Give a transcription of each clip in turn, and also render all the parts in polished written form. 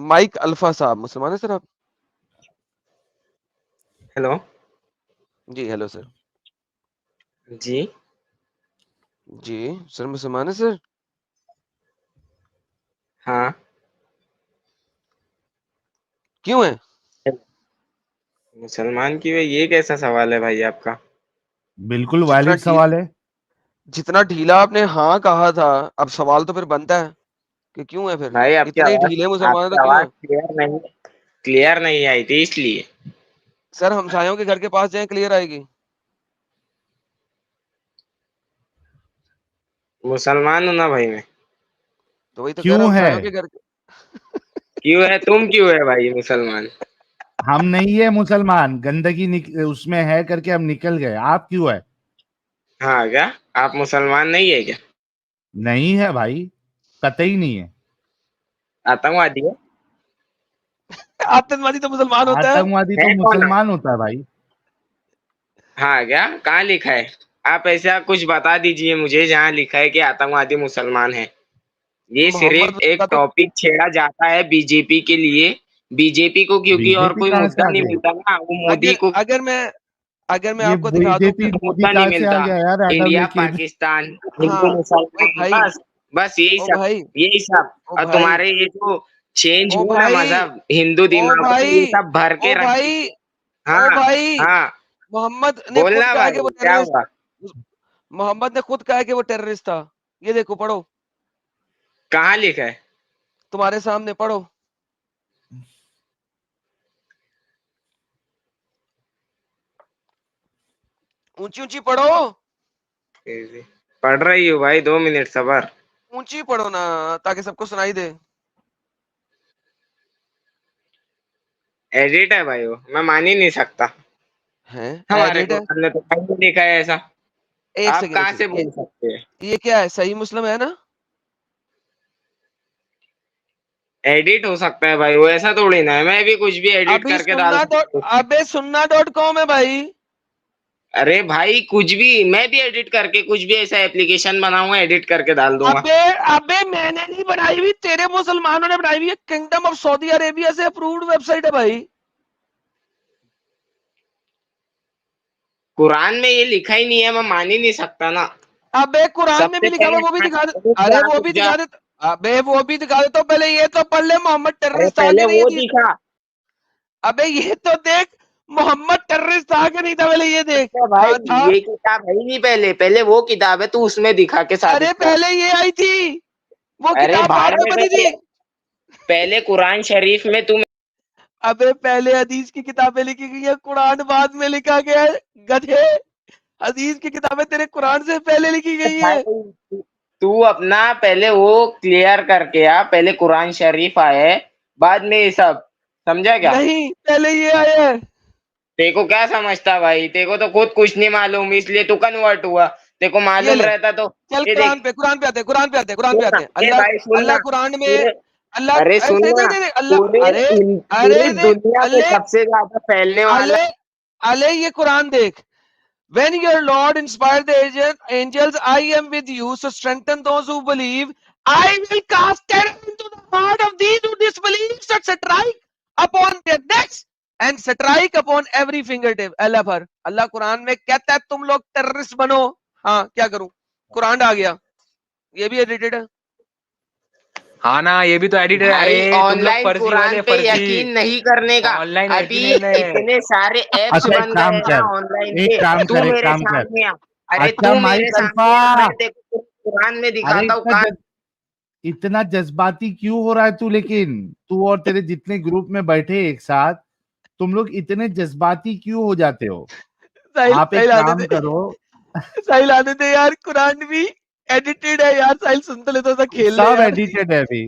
Mic alpha साहब मुसलमान है सर आप? हेलो जी हेलो सर। जी। जी सर मुसलमान है सर? हाँ। क्यों है? मुसलमान की वे, ये कैसा सवाल है भाई आपका? बिल्कुल जितना वैलिड सवाल है। जितना ढीला आपने हाँ कहा था, अब सवाल तो फिर बनता है कि क्यों है फिर? भाई इतने ही ढीले मुसलमान है तो आपकी क्यों आवाज है? क्लियर नहीं आई थी इसलिए। सर हमसायों के घर के पास जाए क्लियर आएगी। मुसलमान हूं ना भाई मैं। तो वही तो कह रहा हूं, क्यों है? हमसायों के घर क्यों है? तुम क्यों है भाई मुसलमान? हम नहीं है मुसलमान, गंदगी उसमें है करके हम निकल गए। आप क्यों है? हाँ क्या? आप मुसलमान नहीं है क्या? नहीं है भाई, कतई नहीं है। आतंकवादी है? आतंकवादी तो मुसलमान होता है। आतंकवादी तो है कौन आप? मुसलमान होता है भाई। हाँ क्या? कहाँ लिखा है? आप ऐसा कुछ बता दीजिए मुझे जहाँ लिखा है कि आतंकवादी मुसलमान है। ये मोहम्मद सिर्फ एक का तो टॉपिक छेड़ा जाता है बीजेपी के लिए। बीजेपी को क्योंकि और बीजेपी कोई कहाँ से मुद्दा आ नहीं गया? मिलता ना, वो मोदी अगर को अगर मैं अगर मैं ये आपको दिखा दूं बीजेपी कि मोदी मुद्दा नहीं कहाँ से आ मिलता। गया यार, एडम इंडिया लेके? पाकिस्तान हाँ। हिंदू ओ मुसलमान, भाई, बस बस यही ओ सब। भाई, यही सब। ओ और भाई, तुम्हारे ये जो चेंज ओ हुए ना भाई, मजहब हिंदू ओ दिमाग में, भाई, ये सब भर के ओ रख भाई, दीजिए। ओ हाँ। भाई, हाँ। मोहम्मद ने खुद बोलना कहा है कि भाई वो क्या टेररिस्ट। हुआ? मोहम्मद ने खुद कहा है कि वो टेररिस्ट था। ये देखो, पढ़ो, कहाँ लिखा है? तुम्हारे सामने पढ़ो। ऊंची ऊंची पढ़ो, पढ़ रही हो भाई, 2 मिनट सबर। ऊंची पढ़ो ना, ताकि सबको सुनाई दे। एडिट है भाई, वो मैं मान ही नहीं सकता। है हमारे एडिट है। कुरान में तो कहीं नहीं लिखा है ऐसा। एक आप सेकंड, एक कहाँ से सेकंड, बोल सकते हैं? ये क्या है? सही मुस्लिम है ना? एडिट हो सकता है भाई, वो ऐसा थोड़ी ना है मैं भी कुछ भी एडिट अभी करके डाल सुन्ना डॉट सकता हूँ। अबे सुन्ना.com है भाई। अरे भाई कुछ भी मैं भी एडिट करके कुछ भी ऐसा एप्लीकेशन बनाऊंगा, एडिट करके डाल दूंगा। अबे अबे मैंने नहीं बनाई हुई, तेरे मुसलमानों ने बनाई हुई है। किंगडम ऑफ सऊदी अरेबिया से अप्रूव्ड वेबसाइट है भाई। कुरान में ये लिखा ही नहीं है, मैं मान ही नहीं सकता ना। अबे कुरान में भी सबसे लिखा हुआ, वो भी पहले दिखा दे। रुक अरे जा वो रुक भी जा। दिखा दे। अबे वो भी दिखा दे, तो पहले ये तो पढ़ ले, मोहम्मद अरे टेररिस्ट था पहले कि नहीं वो हदीस में। दिखा। अबे ये तो देख, मोहम्मद टेररिस्ट था कि नहीं था, पहले ये देख। अच्छा भाई, हाँ था। ये किताब है ही नहीं, पहले पहले वो किताब है, तू उसमें दिखा के अरे साबित कर। पहले ये आई थी, वो अरे किताब भाड़ बाद में में बनी पहले थी। पहले कुरान शरीफ में तुम। अबे पहले हदीस की किताबें लिखी गई है, कुरान बाद में लिखा गया है, गधे। हदीस की किताबें तेरे कुरान से पहले लिखी गई है। भाई तू अपना पहले वो क्लियर करके आ, पहले कुरान शरीफ आए बाद में ये सब। समझा क्या? नहीं, पहले ये आया है। तेको क्या समझता भाई, तेको तो खुद कुछ नहीं मालूम, इसलिए तू कन्वर्ट हुआ। तेको ये मालूम ले, रहता तो। चल ये देख, कुरान पे आते, कुरान पे आते, कुरान पे सुन ना। आते। ए अल्लाह, भाई सुन अल्लाह ना। कुरान में, पूरे अल्लाह, अरे सुन ऐसे ना। नहीं नहीं अल्लाह, अरे अरे पूरी देख, दुनिया में अले सबसे ज्यादा फैलने वाला। अले अले ये कुरान देख। When your Lord inspired the angels, I am with you, so strengthen those who believe. I will cast terror into the heart of these who disbelieve, so strike upon their necks and strike upon every fingertip. अल्लाह पर अल्लाह कुरान में कहता है तुम लोग terrorist बनो। हाँ क्या करूं, कुरान आ गया, ये भी एडिटेड है। हाँ ना, ये भी तो एडिट है। भाई अरे तुम लोग ऑनलाइन फर्जी कुरान वाले, पे फर्जी यकीन नहीं करने का। ऑनलाइन अभी यकीन है। इतने सारे ऐप्स अच्छा एक बन काम गए ना कर, ऑनलाइन एक पे। काम तू कर, एक मेरे काम कर। सामने आ। अरे अच्छा तू मेरे माइक अल्फा, सामने आ, मैं तेरे को कुरान में अरे दिखाता हूँ कहाँ। इतना जज्बाती क्यों हो रहा है तू? लेकिन तू और तेरे जितने ग्रुप में बैठे एक साथ, तुम लोग इतने जज्बाती क्यों हो जाते हो? साहिल आप एक साहिल आने काम दे, करो, साहिल आने दे यार, कुरान भी एडिटेड है यार। साहिल सुन तो ले, तो खेल ले सब यार। एडिटेड है अभी।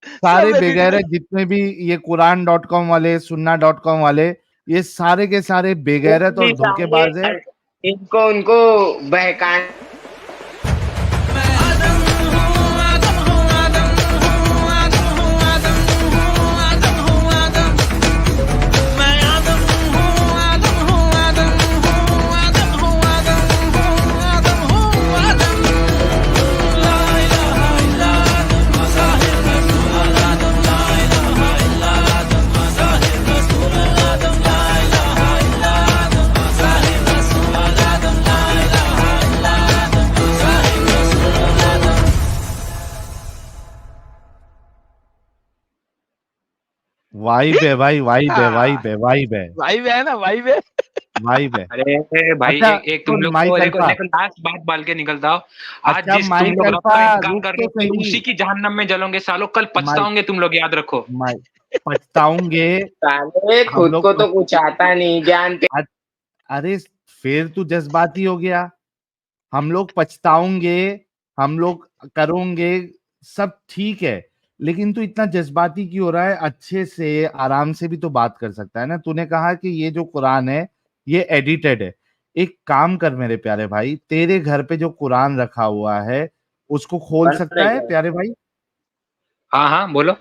सारे सब एडिटेड बेगैर है। जितने भी ये कुरान.com वाले, सुन्ना.com वाले, ये सारे के सारे बेगैरत भी और चाहिए धोखेबाज है। इनको उनको बहकाने। वाइब है भाई, वाइब है, वाइब है, वाइब है, वाइब है ना, वाइब है। वाइब है। अरे भाई अच्छा एक तुम सुन लोग माइक को देखो अल्फा, देखो लास्ट बात बाल के निकलता हो। आज अच्छा जिस तुम माइक लोग रब अल्फा का इनकार रुक कर रहे तो हो फिर सही। उसी की जहन्नम में जलोगे सालों, कल माइक पछताओगे तुम लोग, याद रखो। माइक पछताओंगे साले हम खुद लोग को तो कुछ आता नहीं, ज्ञान पे। अरे फिर तू जज्बाती हो गया। हम लोग पछताओंगे, हम लोग करोगे, सब ठीक है, लेकिन तू इतना जज्बाती क्यों हो रहा है? अच्छे से आराम से भी तो बात कर सकता है ना। तूने कहा कि ये जो कुरान है ये एडिटेड है। एक काम कर मेरे प्यारे भाई, तेरे घर पे जो कुरान रखा हुआ है उसको खोल बंद सकता रह है गया। प्यारे भाई? हाँ हाँ बोलो।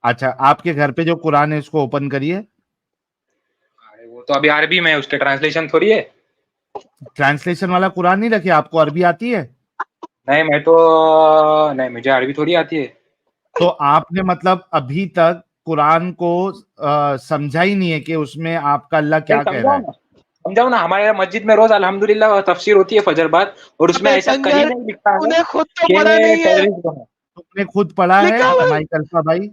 अच्छा, आपके घर पे जो कुरान है उसको ओपन करिए। अरे वो तो अभी अरबी में है, उसके ट्रांसलेशन थोड़ी है। ट्रांसलेशन वाला कुरान नहीं रखे? आपको अरबी आती है? नहीं मैं तो, नहीं मुझे अरबी थोड़ी आती है। तो आपने मतलब अभी तक कुरान को समझा ही नहीं है कि उसमें आपका अल्लाह नहीं क्या कह रहा है? समझाओ ना, हमारे मस्जिद में रोज अल्हम्दुलिल्लाह तफसीर होती है फजर बाद, और उसमें अबे ऐसा कहीं कंजर, नहीं लिखा है तूने खुद तो कि पढ़ा नहीं है। टेररिस्ट बना। तुमने खुद पढ़ा है लिखा हुआ है। माइक अल्फा भाई?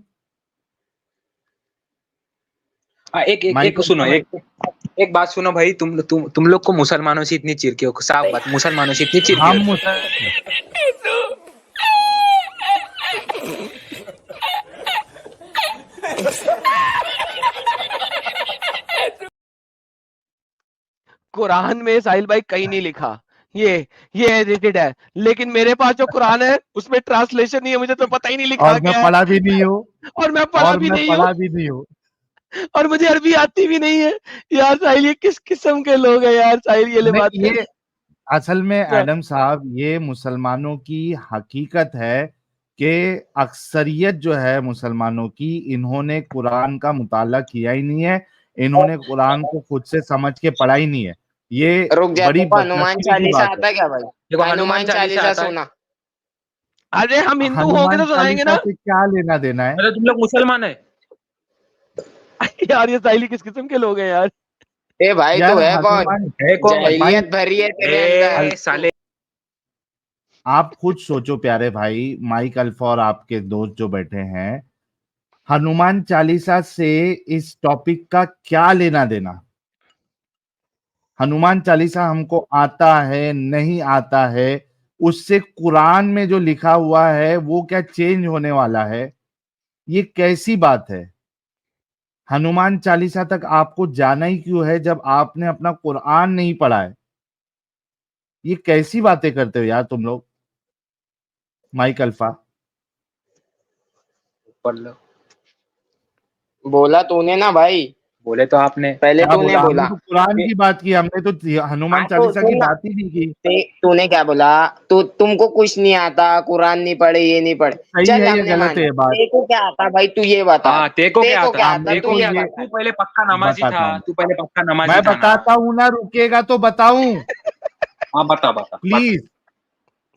एक एक माइक एक सुनो, अल्फा भाई, एक बात सुनो भाई, तुम लोग को मुसलमानों से इतनी चिढ़ क्यों? साफ बात, मुसलमानों से इतनी चिढ़ क्यों? हम मुसल कुरान में साहिल भाई कहीं नहीं लिखा ये ये एडिटेड है, लेकिन मेरे पास जो कुरान है उसमें ट्रांसलेशन नहीं है, मुझे तो पता ही नहीं लिखा और मैं क्या है। पढ़ा भी नहीं हूँ, और मैं पढ़ा और भी मैं नहीं हूँ, पढ़ा भी नहीं हूँ। और मुझे अरबी आती भी नहीं है। यार साहिल, ये किस किस्म के लोग हैं यार साहिल, ये ले बात नहीं, कर। ये असल में एडम साहब ये मुसलमानों की हकीकत है कि अक्सरियत जो है मुसलमानों की, इन्होंने कुरान का मुताला किया ही नहीं है, इन्होंने कुरान को खुद से समझ के पढ़ा ही नहीं है। ये रुक जा, बड़ी देखो हनुमान बदनसीबी की चालीसा बात है। आता क्या भाई? देखो हनुमान हनुमान चालीसा चालीसा आता है। सुना। अरे हम हिंदू होंगे हनुमान तो सुनाएंगे चालीसा ना। से क्या लेना देना है? मतलब तुम लोग मुसलमान है? यार ये साहिल किस किस्म के लोग हैं यार। ए भाई तू यार है कौन? हनुमान है कौन भाई? भाई, जाहिलियत भरी है तेरे अंदर। साले। आप खुद सोचो प्यारे भाई, माइक अल्फा और आपके दोस्त जो बैठे हैं, हनुमान चालीसा से इस टॉपिक का क्या लेना देना? हनुमान चालीसा हमको आता है नहीं आता है, उससे कुरान में जो लिखा हुआ है वो क्या चेंज होने वाला है? ये कैसी बात है? हनुमान चालीसा तक आपको जाना ही क्यों है जब आपने अपना कुरान नहीं पढ़ा है? ये कैसी बातें करते हो यार तुम लोग? माइक अल्फा, पढ़ लो। बोला तूने ना भाई, बोले तो आपने। पहले क्या तूने बोला? हमने बोला। तो कुरान ये- की बात की, हमने तो हनुमान हाँ तो चालीसा की सुन ना, बात ही नहीं की। तूने क्या बोला? तू तुमको कुछ नहीं आता, कुरान नहीं पढ़े, ये नहीं पढ़े। सही चल है या हमने गलत है माना, ये बात? तेरे को क्या आता भाई, तू ये बता। हाँ तेको क्या तेरे को आता? क्या हाँ, आता, मेरे तू को ये ये बता। तू पहले पक्का नमाजी बताता था, हूँ। तू पहले पक्का नमाजी मैं था ना। बताता हूँ ना, रुकेगा तो बताऊं? हाँ बता बता बता। प्लीज।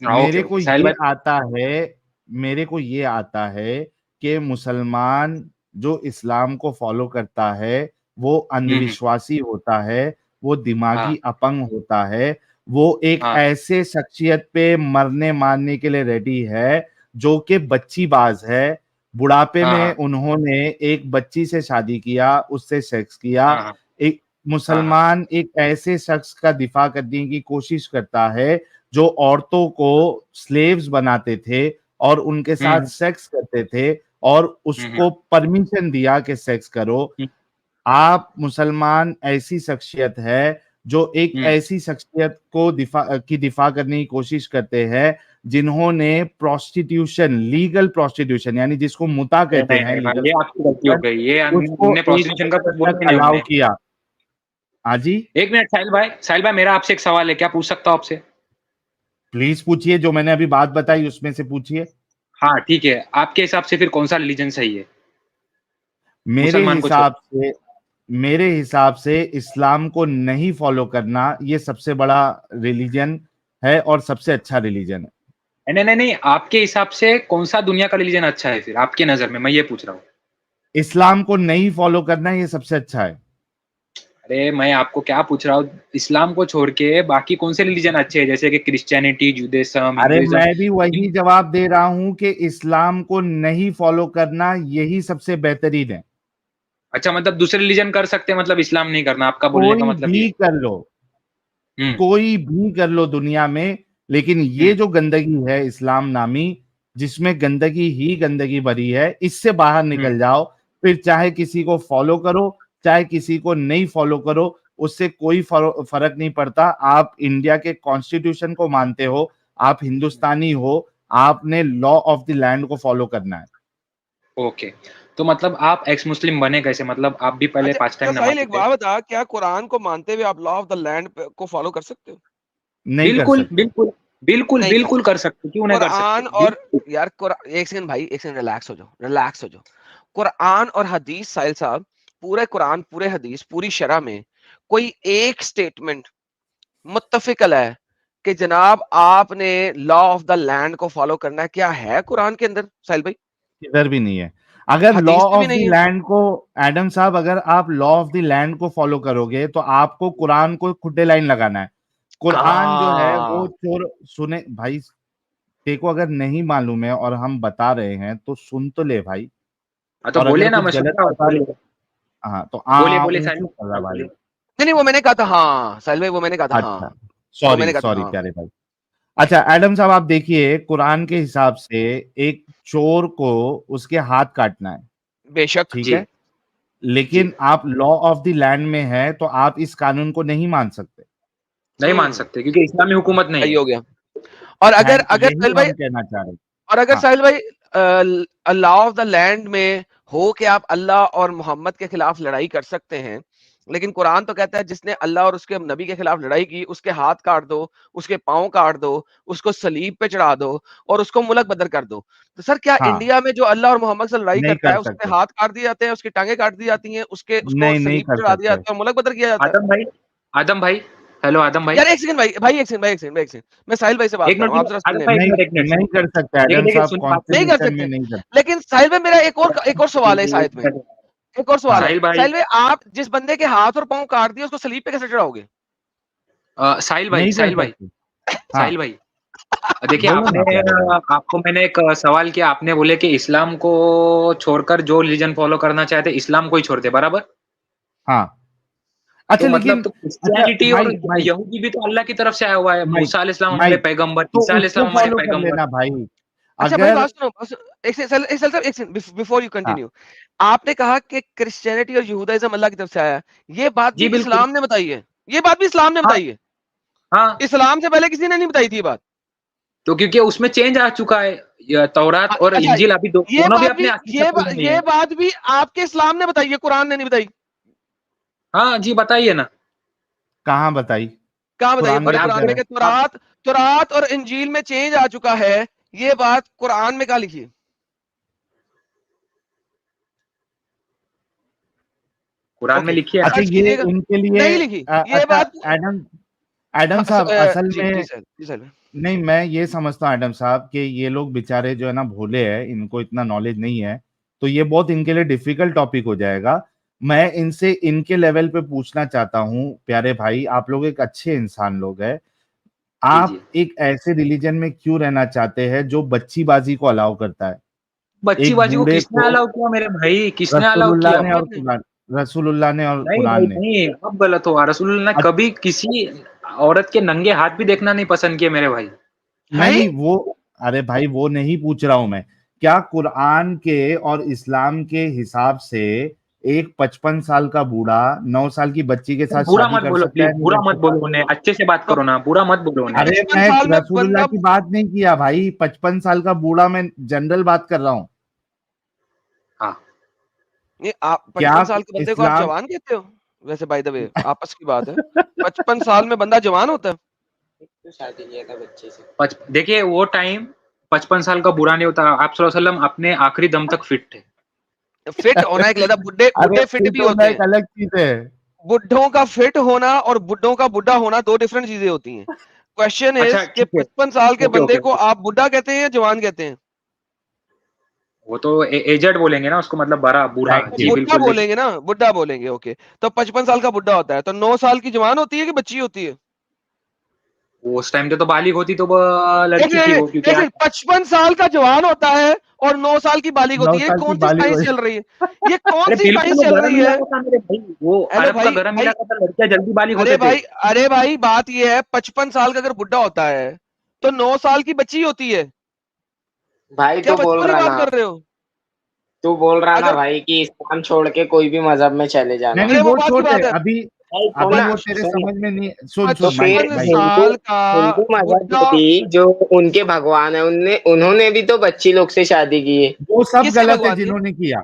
हाँ, ओके मेरे को ओके साहिल ये भाई। आता है, मेरे को ये आता है कि मुसलमान जो इस्लाम को फॉलो करता है वो हम्म। अंधविश्वासी होता है, वो हाँ दिमागी अपंग होता है, वो एक हाँ ऐसे शख्सियत पे मरने मारने के लिए रेडी है जो कि बच्चीबाज है। बुढ़ापे हाँ में हाँ उन्होंने एक बच्ची से शादी किया, उससे सेक्स किया। हाँ एक हाँ हाँ मुसलमान एक ऐसे शख्स का दिफा करने की कोशिश करता है जो औरतों को स्लेव्स बनाते थे और उनके साथ हम्म सेक्स करते थे और हम्म उसको परमिशन दिया कि सेक्स करो। हम्म आप मुसलमान ऐसी शख्सियत है जो एक हम्म। ऐसी शख्सियत को दिफा करने की कोशिश करते हैं जिन्होंने प्रोस्टिट्यूशन, लीगल प्रोस्टिट्यूशन यानी जिसको मुता नहीं कहते नहीं हैं, नहीं भाई, लीगल ये आपकी गलती हो प्रोस्टिट्यूशन, गई, ये उसको हमने एक प्रोस्टिट्यूशन का साल कुछ बोला तक ही नहीं अलाउ हमने। किया। हाँ जी, एक मिनट साहिल भाई, साहिल भाई मेरा आपसे एक सवाल है, क्या पूछ सकता हूँ आपसे? प्लीज पूछिए, जो मैंने अभी बात बताई उसमें से पूछिए। हाँ ठीक है, आपके हिसाब से फिर कौन सा रिलीजन सही है? मेरे मुसलमान को छोड़। हिसाब से मेरे हिसाब से इस्लाम को नहीं फॉलो करना ये सबसे बड़ा रिलीजन है और सबसे अच्छा रिलीजन है। नहीं नहीं नहीं, आपके हिसाब से कौन सा दुनिया का रिलीजन अच्छा है फिर आपके नजर में, मैं ये पूछ रहा हूँ। इस्लाम को नहीं फॉलो करना ये सबसे अच्छा है। अरे मैं आपको क्या पूछ रहा हूँ, इस्लाम को छोड़ के बाकी कौन से रिलीजन अच्छे हैं, जैसे कि क्रिश्चियनिटी, जुडाइज्म, अरे हिंदुइज्म? मैं भी वही जवाब दे रहा हूं कि इस्लाम को नहीं फॉलो करना यही सबसे बेहतरीन है। अच्छा, मतलब दूसरे रिलीजन कर सकते हैं, मतलब इस्लाम नहीं करना, आपका बोलने का कोई मतलब भी ये? कर लो, हम्म कोई भी कर लो दुनिया में, लेकिन ये हम्म जो गंदगी है इस्लाम नामी, जिसमें गंदगी ही गंदगी भरी है, इससे बाहर हम्म निकल जाओ। फिर चाहे किसी को फॉलो करो, चाहे किसी को नहीं फॉलो करो, उससे कोई फर्क नहीं पड़ता। आप इंडिया के कॉन्स्टिट्यूशन को मानते हो, आप हिंदुस्तानी हो, आपने लॉ ऑफ द लैंड को फॉलो करना है। ओके, तो मतलब आप एक्स मुस्लिम बने कैसे? मतलब आप भी पहले अच्छा 5 टाइम अच्छा, साहिल नमाज़ी एक थे? बात बता, क्या कुरान को मानते हुए आप लॉ ऑफ द लैंड को फॉलो कर सकते हो? नहीं कर बिल्कुल, सकते। बिल्कुल, बिल्कुल, नहीं कर बिल्कुल सकते। कर सकते, क्यों नहीं कर सकते? कुरान और बिल्कुल। यार एक सेकंड भाई, एक सेकंड, रिलैक्स हो जाओ, रिलैक्स हो जाओ। कुरान और हदीस, साहिल साहब, पूरे कुरान, पूरे हदीस, पूरी शरह में कोई एक स्टेटमेंट मुत्तफिक है कि जनाब आपने लॉ ऑफ द लैंड को फॉलो करना है, क्या है कुरान के अंदर साहिल भाई? इधर भी नहीं है। अगर लॉ हदीस में भी ऑफ द नहीं है। लैंड को, एडम साहब, अगर आप लॉ ऑफ द लैंड को फॉलो करोगे तो आपको कुरान को खुट्टे लाइन लगाना है। कुरान जो है वो हाँ, चोर, सुने भाई, देखो अगर नहीं मालूम है और हम बता रहे हैं तो सुन तो ले भाई। हाँ, तो और अगर बोलिए ना, कुछ मैं सुन गलत रहा हूँ, बता रहे, बोलिए। हाँ तो बोलिए, बोलिए ऊंचू साइलेंट कर रहा भाई। बोलिए। नहीं नहीं, वो मैंने कहा था, हाँ साहिल भाई, वो मैंने कहा था, हाँ अच्छा, वो सॉरी मैंने कहा था, सॉरी हाँ। प्यारे भाई। अच्छा एडम साहब, आप देखिए कुरान के हिसाब से एक चोर को उसके हाथ काटना है, बेशक। ठीक जी, है। जी, लेकिन आप लॉ ऑफ द लैंड में है तो आप इस कानून को नहीं मान सकते। नहीं मान सकते क्योंकि इस्लामी हुकूमत नहीं सही है। हो गया। और अगर थैंक, अगर यही साहिल भाई, हम कहना चाह रहे हैं। और अगर हाँ, साहिल भाई लॉ ऑफ द लैंड में हो कि आप अल्लाह और मोहम्मद के खिलाफ लड़ाई कर सकते हैं, लेकिन कुरान तो कहता है जिसने अल्लाह और उसके नबी के खिलाफ लड़ाई की उसके हाथ काट दो, उसके पांव काट दो, उसको सलीब पे चढ़ा दो और उसको मुलक बदर कर दो। तो सर क्या हाँ, इंडिया में जो अल्लाह और मोहम्मद से लड़ाई नहीं करता कर है उसके सकते, हाथ काट दिए जाते हैं, उसकी टांगे काट दी जाती हैं, उसके उसको नहीं नहीं सलीब पे कर चढ़ा दिया सकते। जाता है और मुलक बदर किया जाता है? आदम भाई, आदम भाई, हेलो आदम भाई, यार एक सेकंड भाई, भाई एक सेकंड, भाई एक सेकंड, भाई एक सेकंड, मैं साहिल भाई से बात एक कर रहा मिनट, हूँ, आप जरा आदम सुनिए। भाई, एक नहीं, मिनट, एक मिनट नहीं सुनिए। कर सकते देखिए, एडम देखिए, साहब, सुनिए बात नहीं कर कॉन्स्टिट्यूशन में सकते। नहीं कर। लेकिन साहिल भाई मेरा एक और सवाल है इस आयत में, सुनिए। एक और सवाल है। साहिल भाई, साहिल भाई आप जिस बंदे के हाथ और पांव काट दिए उसको सलीब पे कैसे चढ़ाओगे? साहिल भाई, नहीं कर साहिल भाई, सकते। हाँ, साहिल भाई, देखिए बोलो आपने, ना प्यारे भाई। आपको मैंने एक सवाल किया, आपने बोले कि इस्लाम को छोड़कर जो रिलीजन फॉलो करना चाहते इस्लाम को ही छोड़ते, बराबर? हाँ, अच्छा तो मतलब लेकिन, तो अच्छा क्रिश्चियनिटी और भाई भाई यहूदी भी तो अल्लाह की तरफ से आया हुआ है। भाई मूसा अलैहिस्सलाम भाई, हमारे पैगंबर, तो ईसा उसको अलैहिस्सलाम हमारे फॉलो कर पैगंबर। लेना भाई। अच्छा भाई अगर, बात सुनो, एक सेकंड, एक सेकंड, बिफोर यू हाँ, कंटिन्यू, आपने कहा कि क्रिश्चियनिटी और यहूदाइज्म अल्लाह की तरफ से आया है, ये बात भी जी बिल्कुल। इस्लाम ने बताई है, ये बात भी इस्लाम ने हाँ, बताई है, हाँ, इस्लाम से पहले किसी ने नहीं बताई थी ये बात। तो क्योंकि उसमें चेंज आ चुका है, तौरात और अच्छा, इंजील अभी दोनों भी अपने असली शक्ल में नहीं ये है। बात भी आपके इस्लाम ने बताई है, कुरान ने नहीं बताई। हाँ जी, बताइए ना। कहाँ बताई? कहाँ बताइए कुरान और पूरे में आप कुरान किधर में है? कि आप तुरात तुरात और इंजील में चेंज आ चुका है, ये बात कुरान में कहाँ लिखी है? कुरान में ओके, लिखी है ना। अच्छा सर्च ये कीजिएगा। इनके लिए, नहीं लिखी ये अच्छा बात। एडम, एडम साहब असल जी जी में, सर, जी सर। नहीं मैं ये समझता हूँ एडम साहब कि ये लोग बेचारे जो है ना भोले हैं, इनको इतना नॉलेज नहीं है, तो ये बहुत इनके लिए डिफिकल्ट टॉपिक हो जाएगा। मैं इनसे इनके लेवल पे पूछना चाहता हूँ, प्यारे भाई आप लोग एक अच्छे इंसान लोग हैं, जी, आप जी। एक ऐसे रिलीजन में क्यों रहना चाहते हैं जो बच्चीबाजी को अलाउ करता है? एक बच्चीबाजी को बूढ़े किसने को, अलाउ किया मेरे भाई? किसने अलाउ रसूलुल्लाह किया? ने और कुरान, रसूलुल्लाह ने और नहीं भाई, कुरान ने। नहीं, अब गलत हुआ। रसूलुल्लाह ने कभी किसी औरत के नंगे हाथ भी देखना नहीं पसंद किए मेरे भाई। नहीं है नहीं वो, अरे भाई वो नहीं पूछ रहा हूं मैं, क्या कुरान के और इस्लाम के हिसाब से एक 55 साल का बूढ़ा 9 साल की बच्ची के साथ बुरा शादी मत कर बोलो सकता प्लीज, है, नहीं बुरा कर मत सकता? बोलो उन्हें, अच्छे से बात तो करो ना, बुरा मत बोलो उन्हें। अरे 55 मैं साल में रसूलुल्लाह बंदा, की बात नहीं किया भाई, 55 साल का बूढ़ा, मैं जनरल बात कर रहा हूँ। हाँ, ये आप क्या 55 साल के बंदे को आप इस्लाम जवान कहते हो? वैसे बाय द वे आपस की बात है, 55 साल में बंदा जवान होता है? तो शादी किया था बच्चे से। देखिए वो टाइम 55 साल का बुरा नहीं होता। आप सल्लल्लाहु अलैहि वसल्लम अपने आखिरी दम तक फिट थे। फिट होना एक लदा, बुड्ढे अरे बुड्ढे फिट फिट भी होना होते एक हैं। अलग चीज है। बुड्ढों का फिट होना और बुड्ढों का बुड्ढा होना दो डिफरेंट चीजें होती हैं। क्वेश्चन अच्छा इज कि ठीक है, 55 साल के ओके, बंदे ओके, को ओके, आप बुड्ढा कहते हैं या जवान कहते हैं? वो तो एजेड बोलेंगे ना उसको, मतलब बड़ा बूढ़ा, Thank जी you. बुढ़ा बिल्कुल। बोलेंगे ना, बुढ़ा बोलेंगे, ओके। तो 55 साल का बुढ़ा होता है, तो 9 साल की जवान होती है कि बच्ची होती है? उस टाइम पे तो बालिग होती तो वो एक लड़की थी वो, क्योंकि एक 55 साल का जवान होता है और 9 साल की बालिग 9 होती है। ये साल की कौन सी बालिग साइंस हुई। चल रही है? ये कौन अरे सी बिल्कुल साइंस वो चल गर्म रही है? इलाका था मेरे भाई, वो हेलो अरब का भाई गर्म भाई, इलाका था, लड़कियां जल्दी बालिग अरे होते थे। भाई, अरे भाई, बात ये है 55 साल का अगर बुढ़ा होता है तो 9 साल की बच्ची होती है। भाई क्या तू बच्चों बोल वाली रहा बात ना, कर रहे हो? तू बोल रहा ना अगर भाई कि इस्लाम छोड़ के कोई भी मजहब में चले नहीं जाना। नहीं अरे वो वो बात की छोड़ दे बात है। अभी। भाई सुन अभी ना, वो तेरे सुन। समझ में नहीं। सुन तो सुन माइक फिर 55 माइक। हिंदू साल का हिंदू मजहब बुढ़ा, में भी जो उनके भगवान है, उन्होंने भी तो बच्ची लोग से शादी की है। वो सब किसके गलत है भगवान के? जिन्होंने किया।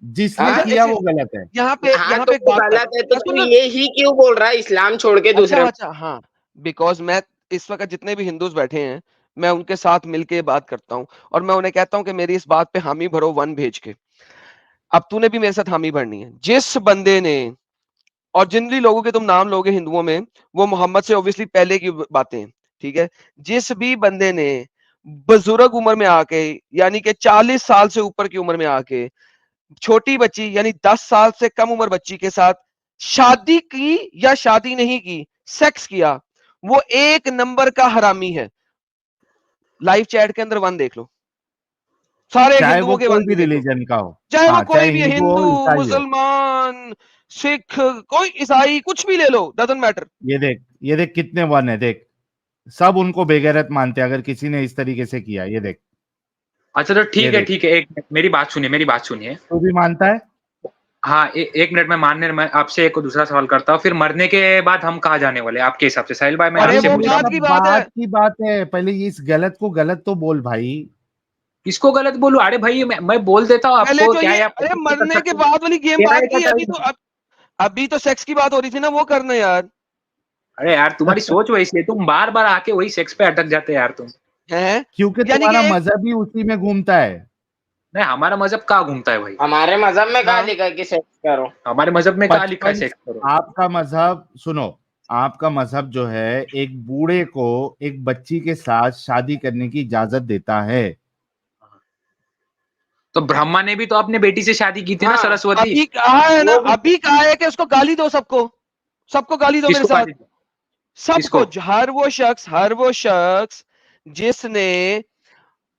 जिसने हाँ, अच्छा, किया एक वो गलत है। हाँ यहाँ तो पे एक वो बात कर, गलत है, तो तू सुन ना। ये ही क्यों बोल रहा है इस्लाम छोड़ के दूसरे? अच्छा, हाँ, बिकॉज मैं इस वक्त जितने भी हिंदूज बैठे हैं, मैं उनके साथ मिलके बात करता हूँ और मैं उन्हें कहता हूँ कि मेरी इस बात पे हामी भरो 1 भेज के। अब तूने भी मेरे साथ हामी भरनी है। जिस बंदे ने, और जिन भी लोगों के तुम नाम लोगे हिंदुओं में, वो मोहम्मद से ऑब्वियसली पहले की बातें हैं, ठीक है? जिस भी बंदे ने बुजुर्ग उम्र में आके, यानी कि 40 साल से ऊपर की उम्र में आके, छोटी बच्ची यानी 10 साल से कम उम्र बच्ची के साथ शादी की या शादी नहीं की, सेक्स किया, वो 1 नंबर का हरामी है। लाइव चैट के अंदर 1 देख लो, सारे चाहे वो हिंदुओं के 1 कोई भी देख लो, रिलीजन का हो। चाहे वो हाँ, चाहे कोई भी है, हिंदू हिंदू, हो ईसाई हो। मुसलमान, सिख, कोई ईसाई, कुछ भी ले लो, डजंट मैटर। ये देख कितने वन है देख। सब उनको बेगैरत मानते हैं अगर किसी ने इस तरीके से किया। ये देख। अच्छा तो ये देख ठीक है, एक मिनट, मेरी बात सुनिए, मेरी बात सुनिए। तू भी मानता है। हाँ, एक मिनट, मैं आपसे एक दूसरा सवाल करता हूँ, फिर मरने के बाद हम कहाँ जाने वाले हैं आपके हिसाब से? साहिल भाई, मैं अरे भाई आपसे वो वो पूछ रहा बात हूँ। की सब बात है। बात की बात है। पहले ये इस गलत को गलत तो बोल भाई। किसको गलत बोलूं? अरे भाई मैं बोल देता हूँ पहले आपको, जो क्या ये, है, आप अरे कर मरने के सकते हो। बाद वाली गेम तेरा बात ही की, क्या अभी तो अभी तो सेक्स की बात हो रही थी ना, वो करना यार। अरे यार, तुम्हारी सोच वैसी है, तुम बार बार आके वही सेक्स पे अटक जाते हैं यार तुम। है क्योंकि यानी कि तुम्हारा एक, मजहब ही उसी में घूमता है। नहीं, हमारा मजहब कहाँ घूमता है भाई? हमारे मजहब में कहाँ हाँ, लिखा है कि सेक्स करो? हमारे मजहब में कहाँ लिखा है 55 सेक्स करो? आपका मजहब सुनो। आपका मजहब जो है एक बूढ़े को एक बच्ची के साथ शादी करने की इजाजत देता है। तो ब्रह्मा ने भी तो अपने बेटी से शादी की थी ना, हाँ, सरस्वती। अभी कहा है ना, वो भी अभी कहा है कि उसको गाली दो, सबको, सबको गाली दो मेरे किसको साथ, गाली दी? सबको। किसको? हर वो शख्स जिसने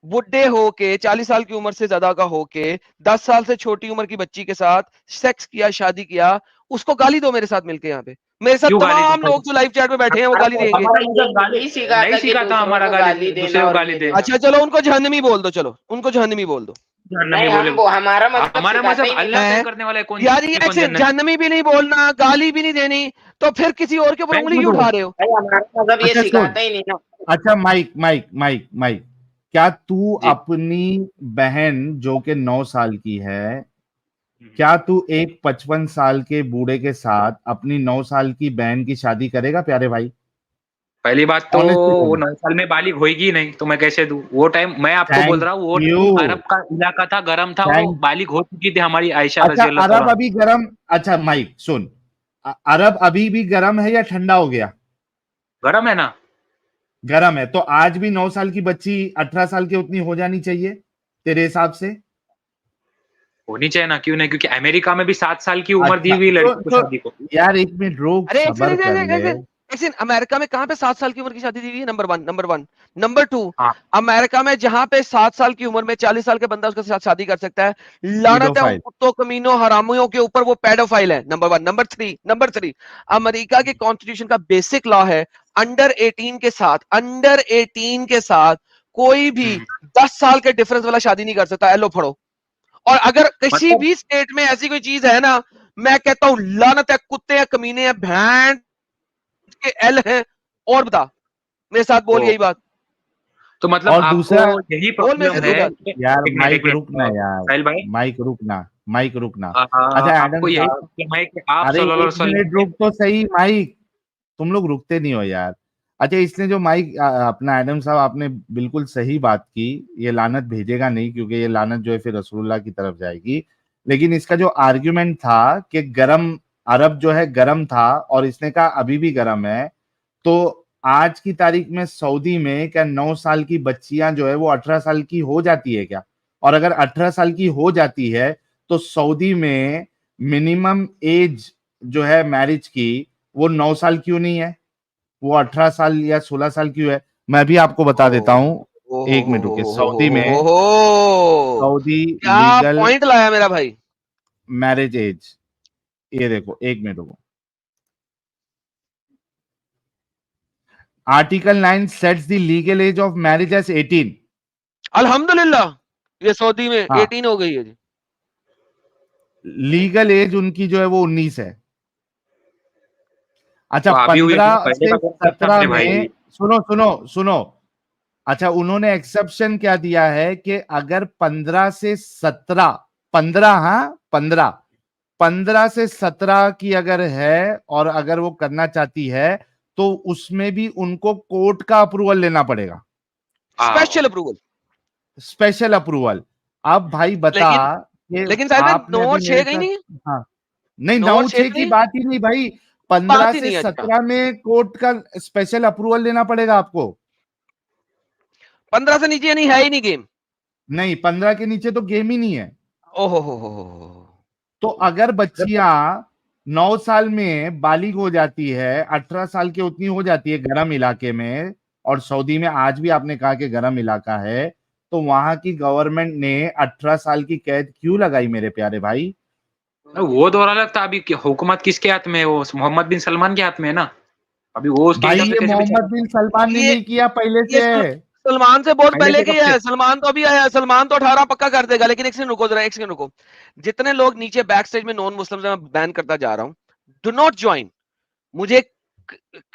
बुढ़े होके 40 साल की उम्र से ज्यादा का होके 10 साल से छोटी उम्र की बच्ची के साथ सेक्स किया, शादी किया, उसको गाली दो मेरे साथ मिलके यहाँ पे। मेरे साथ क्यों गाली तमाम दूं? लोग जो लाइव चैट में बैठे हैं वो हमारा गाली देंगे। मजहब हमारा ये मजहब गाली नहीं सिखाता नहीं कि सिखाता, दूसरों हमारा को गाली गाली दूसरे देना को और गाली ये दे। देना। अच्छा चलो, उनको जहन्नमी बोल दो, चलो उनको जहन्नमी बोल दो। जहन्नमी नहीं, बोले? हमारा मजहब हाँ, सिखाता हमारा ही मजहब नहीं ना। अल्लाह तय है करने वाला है, कौन यार, ये कौन जन्नत। जहन्नमी भी नहीं बोलना, गाली भी नहीं देनी, तो फिर किसी और के ऊपर मैं उंगली क्यों क्यों दूं? उठा रहे हो? भाई हमारा मजहब ये अच्छा सुन। सिखाता ही नहीं ना। अच्छा माइक माइक माइक माइक। क्या तू जी। अपनी बहन जो कि 9 साल की है, क्या तू एक 55 साल के बूढ़े के साथ अपनी 9 साल की बहन की शादी करेगा प्यारे भाई? पहली बात तो ऑनेस्टली वो बोलो। 9 साल में बालिग होगी ही नहीं, तो मैं कैसे दूं? वो टाइम मैं आपको बोल थैंक रहा हूँ, वो यू। टाइम अरब का इलाका था, गर्म था, वो थैंक। बालिग हो चुकी थी हमारी आयशा अच्छा रजी अल्लाह अरब तआला। अभी गर्म। अच्छा माइक सुन। अरब अभी भी गर्म है या ठंडा हो गया? गर्म है ना? गर्म है तो आज भी 9 साल की बच्ची 18 साल की उतनी हो जानी चाहिए तेरे हिसाब से? होनी चाहिए ना, क्यों नहीं? क्योंकि अमेरिका में भी 7 साल की उम्र दी अच्छा हुई है तो लड़की को शादी को। यार एक मिनट रोक अरे सबर कर ले। एक सेकंड, अमेरिका में कहां पे 7 साल की उम्र की शादी दी हुई है? Number one. नंबर टू, हाँ, अमेरिका में जहां पे 7 साल की उम्र में 40 साल के बंदा उसके साथ शादी कर सकता है, लानत है उन पीडोफाइल। कुत्तों, कमीनों, हरामियों के ऊपर, वो पेडोफाइल है। नंबर 1। नंबर 3, अमेरिका के कॉन्स्टिट्यूशन का बेसिक लॉ है, अंडर 18 के साथ कोई भी 10 साल के डिफरेंस वाला शादी नहीं कर सकता। एलो फड़ो। और अगर किसी मतलब भी स्टेट में ऐसी कोई चीज है ना, मैं कहता हूं लानत है, कुत्ते हैं, कमीने हैं, भैंस के एल हैं। और बता, मेरे साथ बोल वो, यही बात, तो मतलब और आपको दूसरा यही बोल मेरे प्रॉब्लम से है दूसरी बात। यार एक माइक मिनट रुकना यार। साहिल भाई, माइक रुकना। माइक रुकना। आ, अच्छा एडम आपको यही साहब। प्रॉब्लम है कि आप अरे सल्लल्लाहु एक अलैहि वसल्लम मिनट के। रुक तो सही माइक। तुम लोग रुकते नहीं हो यार। अच्छा इसने जो माइक अपना एडम साहब आपने बिल्कुल सही बात की। ये लानत भेजेगा नहीं क्योंकि ये लानत जो है फिर रसूलुल्लाह की तरफ जाएगी। लेकिन इसका जो आर्ग्यूमेंट था कि गरम अरब जो है गरम था और इसने कहा अभी भी गरम है, तो आज की तारीख में सऊदी में क्या 9 साल की बच्चियां जो है वो 18 साल की हो जाती है क्या? और अगर 18 साल की हो जाती है तो सऊदी में मिनिमम एज जो है मैरिज की वो 9 साल क्यों नहीं है, वो 18 साल या 16 साल क्यों है? मैं भी आपको बता देता हूं, ओ एक मिनट रुकिए। सऊदी में हो सऊदी क्या लीगल पॉइंट लाया मेरा भाई। मैरिज एज, ये देखो एक मिनट रुको। Article 9 sets the legal age of marriage age 18। अल्हम्दुलिल्लाह ये सऊदी में हाँ, 18 हो गई है जी। लीगल एज उनकी जो है वो 19 है। अच्छा, तो अभी हुई है, 15 पहले से का कौन सा था 17 मेरे में, भाई? सुनो सुनो सुनो, अच्छा उन्होंने एक्सेप्शन क्या दिया है कि अगर 15 से 17, 15, हाँ 15, 15 से 17 की अगर है और अगर वो करना चाहती है तो उसमें भी उनको कोर्ट का अप्रूवल लेना पड़ेगा, स्पेशल अप्रूवल। Special approval. अब भाई बता लेकिन कि लेकिन साहिब भाई 9 आपने अभी और 6 मेरे गई साथ, नहीं, हाँ, नहीं 9 और 9 6 6 की नहीं, बात ही नहीं भाई, 15 बात ही से नहीं है। अच्छा 17 में कोर्ट का स्पेशल अप्रूवल लेना पड़ेगा आपको। 15 से नीचे यानी है ही नहीं गेम। नहीं, 15 के नीचे तो गेम ही नहीं है। ओहो हो। तो अगर बच्चियां 9 साल में बालिग हो जाती है, 18 साल की उतनी हो जाती है गर्म इलाके में, और सऊदी में आज भी आपने कहा कि गर्म इलाका है, तो वहां की गवर्नमेंट ने 18 साल की कैद क्यों लगाई मेरे प्यारे भाई? वो दौर अलग था, अभी हुकूमत किसके हाथ में है? वो मोहम्मद बिन सलमान के हाथ में है ना, अभी वो उसके भाई हिसाब से ये कैसे भी चल मोहम्मद बिन सलमान ने ये नहीं किया, पहले ये से है। सलमान से बहुत पहले पहले से की कब से? है। सलमान तो अभी आया है, सलमान तो 18 पक्का कर देगा। लेकिन एक सेकंड रुको जरा, एक सेकंड रुको। जितने लोग नीचे बैक स्टेज में नॉन मुस्लिम मैं बैन करता जा रहा हूं, डू नॉट ज्वाइन। मुझे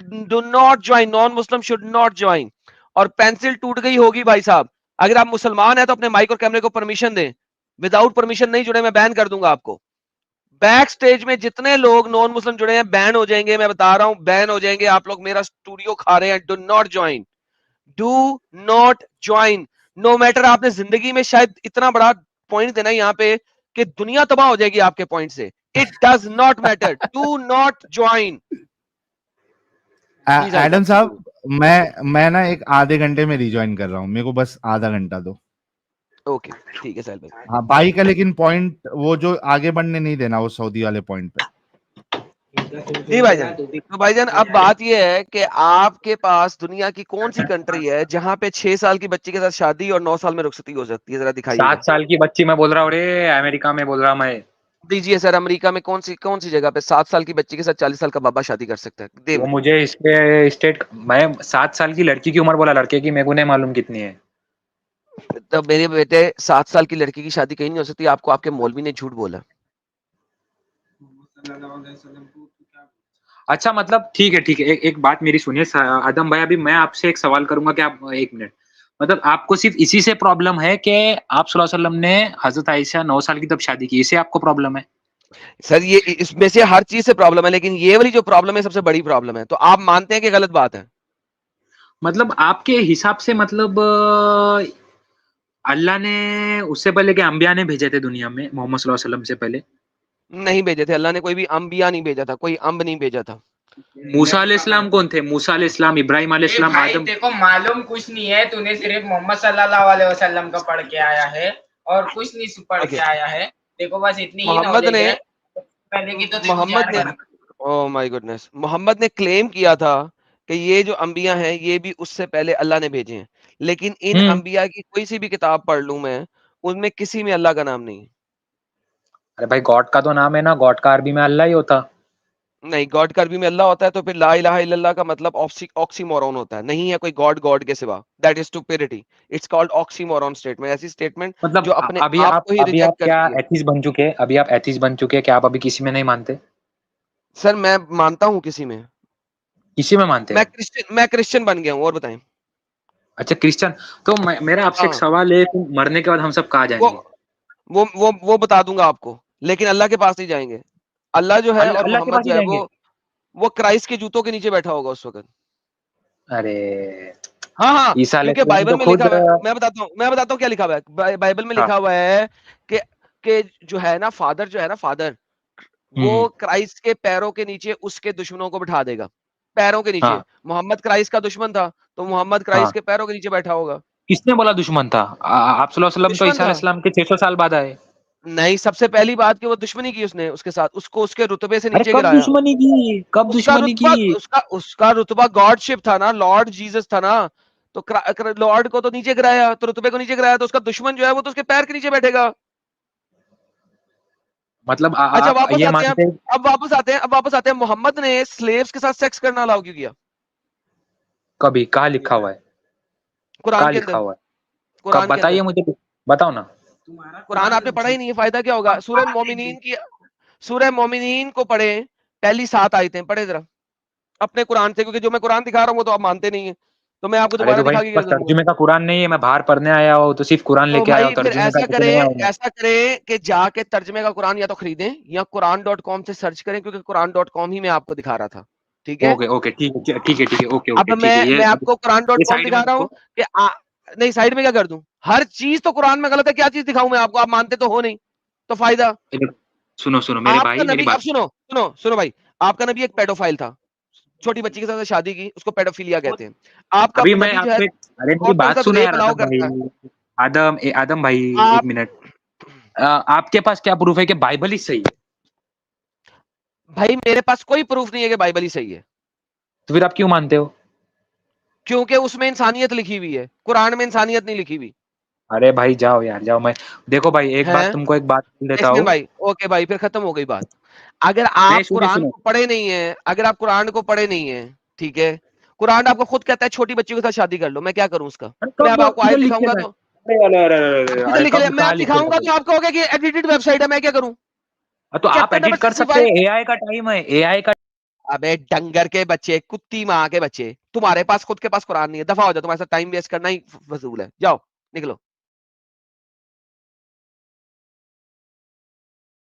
do not join, non Muslim should not join. और पेंसिल टूट गई होगी भाई साहब। अगर आप मुसलमान है तो अपने माइक और कैमरे को परमिशन दें। विदाउट परमिशन नहीं जुड़े, मैं बैन कर दूंगा आपको। बैक स्टेज में जितने लोग नॉन मुस्लिम जुड़े हैं बैन हो जाएंगे, मैं बता रहा हूं बैन हो जाएंगे। आप लोग मेरा स्टूडियो खा रहे हैं। Do not join, do not join. No matter, आपने जिंदगी में शायद इतना बड़ा पॉइंट देना है यहाँ पे कि दुनिया तबाह हो जाएगी आपके पॉइंट से। It does not matter, do not join. जी साहिल एडम साहब। साहब, मैं ना एक आधे घंटे में रिज्वाइन कर रहा हूँ, मेरे को बस आधा घंटा दो। ओके ठीक है साहिल भाई। हाँ भाई का, लेकिन पॉइंट वो जो आगे बढ़ने नहीं देना, वो सऊदी वाले पॉइंट पे। जी भाईजान, तो भाईजान अब बात यह है कि आपके पास दुनिया की कौन सी कंट्री है जहां पे 6 साल की बच्ची के साथ शादी और 9 साल में रुखसती हो सकती है? जरा दिखाइएगा। 7 साल की बच्ची मैं बोल रहा हूँ रे, अमेरिका में बोल रहा हूँ मैं। दीजिए सर, अमेरिका में कौन सी जगह पे 7 साल की बच्ची के साथ 40 साल का बाबा शादी कर सकता है? दे वो मुझे। मुझे इसके स्टेट, मैं 7 साल की लड़की की उम्र बोला, लड़के की मेरे को नहीं मालूम कितनी है। तो मेरे बेटे 7 साल की लड़की की शादी कहीं नहीं हो सकती। आपको आपके मौलवी ने झूठ बोला। अच्छा मतलब ठीक है, एक बात मेरी सुनिए आदम भाई, अभी मैं आपसे एक सवाल करूंगा कि आप एक मिनट, मतलब आपको सिर्फ इसी से प्रॉब्लम है कि आप सल्लल्लाहु अलैहि वसल्लम ने हजरत आयशा 9 साल की तब शादी की, इसे आपको प्रॉब्लम है? सर ये इसमें से हर चीज से प्रॉब्लम है, लेकिन ये वाली जो प्रॉब्लम है सबसे बड़ी प्रॉब्लम है। तो आप मानते हैं कि गलत बात है? मतलब आपके हिसाब से, मतलब अल्लाह ने उससे पहले के अंबिया ने भेजे थे दुनिया में, मोहम्मद सल्लल्लाहु अलैहि वसल्लम से पहले? नहीं भेजे थे, अल्लाह ने कोई भी अंबिया नहीं भेजा था, कोई अंब नहीं भेजा था। मूसा अलैहिस्सलाम कौन थे? मूसा अलैहिस्सलाम, इब्राहिम अलैहिस्सलाम, भाई आदम। देखो मालूम कुछ नहीं है, तूने सिर्फ मोहम्मद सल्लल्लाहु अलैहि वसल्लम का पढ़ के आया है और कुछ नहीं पढ़ ओके। के आया है। देखो बस इतनी ही मोहम्मद नॉलेज ने है, पहले की तो देखो मोहम्मद ने जानकारी। ओह माय गुडनेस, मोहम्मद ने क्लेम किया था कि ये जो अंबिया हैं ये भी उससे पहले अल्लाह ने भेजे हैं। लेकिन इन हम्म। अंबिया की कोई सी भी किताब पढ़ लूं मैं, उनमें किसी में अल्लाह का नाम नहीं है। अरे भाई गॉड का तो नाम है ना, गॉड का अरबी में अल्लाह ही होता। नहीं, गॉड का अरबी में अल्लाह होता है तो फिर ला इलाहा इल्लल्लाह का मतलब ऑक्सीमोरॉन होता है। नहीं है कोई गॉड गॉड के सिवा। That is stupidity. It's called oxymoron statement, ऐसी स्टेटमेंट मतलब जो अपने आप को ही अभी आप रिजेक्ट क्या करती है। एथीस्ट बन चुके हैं? अभी आप एथीस्ट बन चुके हैं क्या? आप अभी किसी में नहीं मानते? सर मैं मानता हूं किसी में। किसी में मानते हैं? मैं क्रिश्चियन बन गया हूं। और बताएं। अच्छा क्रिश्चियन। तो मेरा आपसे एक हाँ, सवाल है, कि मरने के बाद हम सब कहाँ वो जाएंगे? वो बता दूंगा आपको, लेकिन अल्लाह के पास नहीं जाएंगे। अल्लाह जो है अल्लाह और अल्लाह के मोहम्मद पास ही जो है जाएंगे? वो क्राइस्ट के जूतों के नीचे बैठा होगा उस वक्त। अरे हाँ हाँ, ईसा क्योंकि अलैहिस्सलाम बाइबल तो में लिखा खुद हुआ है। मैं बताता हूँ क्या लिखा हुआ है। बाइबल में हाँ। लिखा हुआ है कि जो है ना फादर, जो है ना फादर, हम्म। वो क्राइस्ट के पैरों के नीचे उसके दुश्मनों को बिठा देगा। पैरों के नीचे। हाँ मोहम्मद क्राइस्ट का दुश्मन था, तो मोहम्मद हाँ। क्राइस्ट के पैरों के नीचे बैठा होगा। किसने बोला दुश्मन था? आप सल्लल्लाहु अलैहि वसल्लम तो दुश्मन ईसा था। अलैहिस्सलाम के 600 साल बाद आए। नहीं, सबसे पहली बात कि वो दुश्मनी की उसने उसके साथ, उसको उसके रुतबे से अरे नीचे कब गिराया। दुश्मनी की? कब उसका दुश्मनी रुतबा की? उसका रुतबा गॉडशिप था ना, लॉर्ड जीसस था ना, तो लॉर्ड को तो नीचे गिराया, तो रुतबे को नीचे गिराया, तो उसका दुश्मन जो है वो तो उसके पैर के नीचे बैठेगा। मतलब अच्छा, आप वापस ये आते हैं। मानते हैं? अब वापस आते हैं, मोहम्मद ने स्लेव्स के साथ सेक्स करना अलाउ क्यों किया? कभी कहाँ लिखा हुआ है? कुरान कहाँ के लिखा अंदर, हुआ है? कब कुरान के बताइए अंदर। मुझे, बताओ ना। कुरान आपने पढ़ा ही नहीं है, फायदा क्या होगा? सूरह मोमिनीन को पढ़े, पहली 7 आयतें पढ़े जरा अपने कुरान से, क्योंकि जो मैं कुरान दिखा रहा हूँ वो तो आप मानते नहीं है, तो मैं आपको अरे दोबारा तो भाई दिखा मेरे के क्या पास करूंगा? तर्जुमे का कुरान नहीं है, मैं बाहर पढ़ने आया हूँ तो सिर्फ कुरान तो लेके आया हूँ, भाई फिर तर्जुमे का कुछ नहीं आया हूँ मैं। ऐसा करें कि जाके तर्जमे का कुरान या तो खरीदें या कुरान.com से सर्च करें, क्योंकि कुरान.com ही मैं आपको दिखा रहा था। ठीक है, ओके ओके, ठीक है ठीक है ठीक है, ओके अब ओके ठीक है, मैं ये आपको ये कुरान.com साइड में दिखा रहा हूँ रखो। कि नहीं, साइड में क्या कर दूं? हर चीज तो कुरान में गलत है, क्या चीज दिखाऊं मैं आपको? आप मानते तो हो नहीं, तो फायदा। सुनो सुनो मेरे आपका भाई, मेरी नबी, अब बात। सुनो भाई, आपका नबी एक पेडोफाइल था, छोटी बच्ची के साथ शादी की, उसको पेडोफिलिया कहते हैं। आपका अभी मैं नबी जो है आपसे, अरे मेरी औरतों के बात साथ सुनो यार रेप अलाउ आदम भाई। करता है। आदम भाई, एक आप मिनट। आपके पास क्या प्रूफ है कि बाइबल ही सही है? भाई, मेरे पास कोई प्रूफ नहीं है कि बाइबल ही सही है, तो फिर आप क्यों मानते हो? क्योंकि उसमें इंसानियत लिखी हुई है, कुरान में इंसानियत नहीं लिखी हुई अरे भाई जाओ यार जाओ। मैं देखो भाई, एक है। बात तुमको एक बात बोल एक देता सेकंड हूँ। भाई, ओके भाई, फिर खत्म हो गई बात। अगर नहीं, आप सुनो कुरान सुनो। को पढ़े नहीं है, अगर आप कुरान को पढ़े नहीं है, ठीक है, कुरान आपको खुद कहता है छोटी बच्चियों के साथ शादी कर लो, मैं क्या करूं उसका? अरे मैं कब अब आपको किधर आयत लिख के दिखाऊंगा लाए? तो अरे किधर लिखे कब मैं कहाँ अब लिख के दिखाऊंगा लाए? तो आपको होगा कि एडिटेड वेबसाइट है, मैं क्या करूं? तो आप चैप्टर एडिट नंबर कर सकते 65। हैं, एआई का टाइम है, एआई का। अबे डंगर के बच्चे, कुत्ती माँ के बच्चे, तुम्हारे पास खुद के पास कुरान नहीं है, दफा हो जाओ, तुम्हारे साथ टाइम वेस्ट करना ही फजूल है, जाओ निकलो।